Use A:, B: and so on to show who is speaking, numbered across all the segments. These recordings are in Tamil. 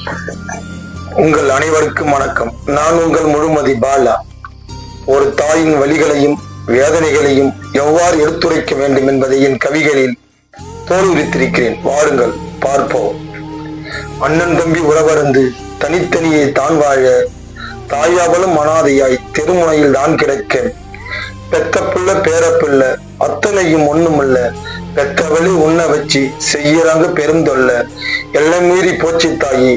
A: உங்கள் அனைவருக்கும் வணக்கம். நான் உங்கள் முழுமதி பாலா. ஒரு தாயின் வலிகளையும் வேதனைகளையும் எவ்வாறு எடுத்துரைக்க வேண்டும் என்பதை என் கவிகளில் தோல்வித்திருக்கிறேன். வாருங்கள் பார்ப்போம். அண்ணன் தம்பி உறவருந்து தனித்தனியே தான் வாழ, தாயாவலும் அனாதையாய் தெருமுனையில் தான் கிடக்க, பெத்த புள்ள பேரப்புள்ள அத்தனையும் ஒண்ணுமல்ல, பெத்தவழி உண்ண வச்சு செய்யறாங்க பெருந்தொல்ல, எல்லாம் மீறி போச்சு தாயி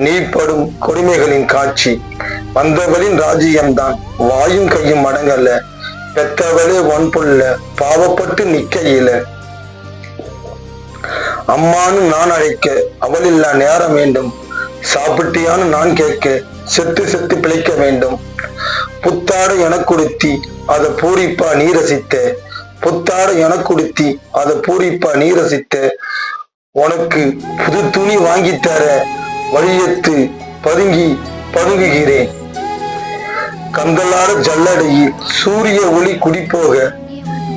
A: நீ படும் கொடுமைகளின் காட்சி, வந்தவளின் ராஜ்யம்தான் வாயும் கையும் அடங்கல்ல, பெத்தவளே ஒன்புள்ள பாவப்பட்டு நிக்கையில, அம்மானு நான் அழைக்க அவளில்லா நேரம் வேண்டும், சாப்பிட்டியான்னு நான் கேட்க செத்து செத்து பிழைக்க வேண்டும், புத்தாடை எனக்குடுத்தி அதை பூரிப்பா நீ ரசித்த, புத்தாடை எனக்குடுத்தி அதை பூரிப்பா நீ ரசித்த, உனக்கு புது துணி வாங்கித்தர வழியத்து பதுங்குகிறேன், கந்தலாடு ஜல்லடையில் சூரிய ஒளி குடிப்போக,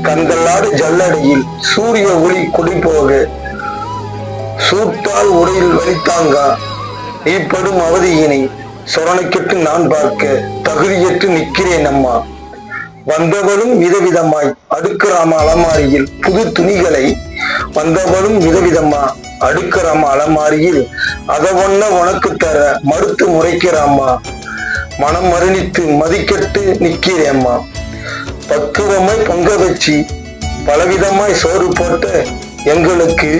A: கந்தலாடு ஜல்லடையில் சூரிய ஒளி குடிப்போக, சூட்டால் உடையில் வலித்தாங்கா நீ படும் அவதியினை சொரணைக்கெட்டு நான் பார்க்க தகுதியற்று நிற்கிறேன் அம்மா, வந்தவளும் விதவிதமாய் அடுக்கிறாம அலமாரியில் புது துணிகளை, வந்தவளும் விதவிதமா அடுக்கிறாம அலமாரியில் அதை ஒன்ன உனக்கு தர மறுத்து முறைக்கிறாம்மா, மனம் மரணித்து மதிக்கட்டு நிக்கிறேம்மா, பக்குவமாய் பொங்க வச்சு பலவிதமாய் சோறு போட்ட எங்களுக்கு,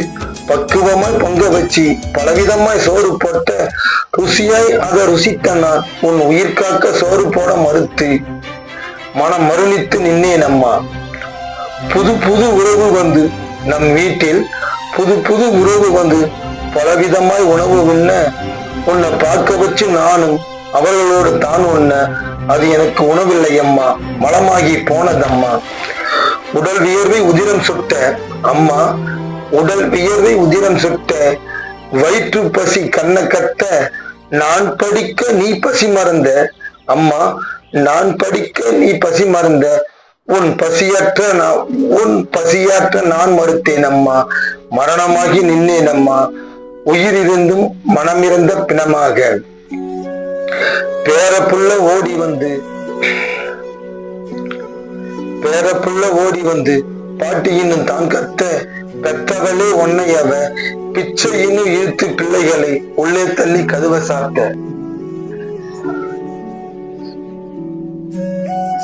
A: பக்குவமாய் பொங்க வச்சு பலவிதமாய் சோறு போட்ட ருசியாய் அதை ருசித்த நான் உன் உயிர் காக்க சோறு போட மறுத்து மனம் மருணித்து நின்னேன் அம்மா, புது புது உறவு வந்து நம் வீட்டில், புது புது உறவு வந்து பலவிதமாய் உணவு உண்ண, உன்னை பார்க்க வச்சு நானும் அவர்களோடு தான் உண்ண, அது எனக்கு உணவில்லை அம்மா, மலமாகி போனதம்மா, உடல் வியர்வை உதிரம் சுட்ட அம்மா, உடல் வியர்வை உதிரம் சுட்ட, வயிற்று பசி கண்ண கட்ட, நான் படிக்க நீ பசி மறந்த அம்மா, நான் படிக்க நீ பசி மறந்த, உன் பசியாற்ற நான் மறுத்தேன் அம்மா, மரணமாகி நின்னேன் அம்மா, உயிர் இருந்தும் மனமிருந்த பிணமாக, பேரப்புள்ள ஓடி வந்து பாட்டி இன்னும் தான் கத்த, பெத்தவளே ஒன்னையவ பிச்சை இன்னும் இழுத்து பிள்ளைகளை உள்ளே தள்ளி கதுவ சாத்த,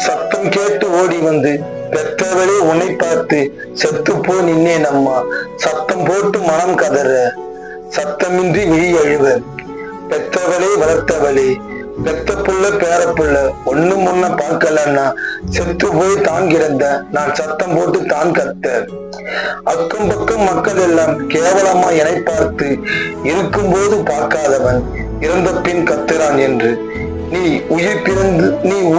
A: சத்தம் கேட்டு ஓடி வந்து பெத்தவளே உன்னை பார்த்து செத்து போ நின்னேன் அம்மா, சத்தம் போட்டு மனம் கதற சத்தமின்றி விழி அழுவ, பெத்தவளே வளர்த்தவளே பெத்த புள்ள பேரப்புள்ள ஒண்ணு முன்ன பார்க்கலன்னா செத்து போய் தான் கிடந்த நான் சத்தம் போட்டு தான் கத்த, அக்கம் பக்கம் மக்கள் எல்லாம் கேவலமா என்னை பார்த்து இருக்கும்போது பார்க்காதவன் இறந்த பின் கத்துறான் என்று, நீ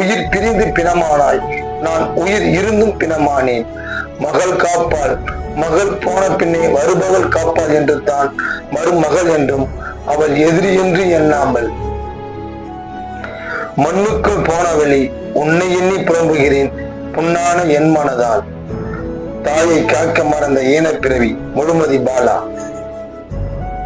A: உயிர் பிரிந்து பிணமானாய், நான் உயிர் இருந்தும் பிணமானேன், மகள் காப்பாள் மகள் போன பின்னே வருபவள் காப்பாள் என்று தான் மருமகள் என்றும் அவள் எதிரி என்று எண்ணாமல், மண்ணுக்குள் போனவளி உன்னை எண்ணி புலம்புகிறேன் புண்ணான என் மனதால், தாயை காக்க மறந்த ஈனப்பிறவி. முழுமதி பாலா.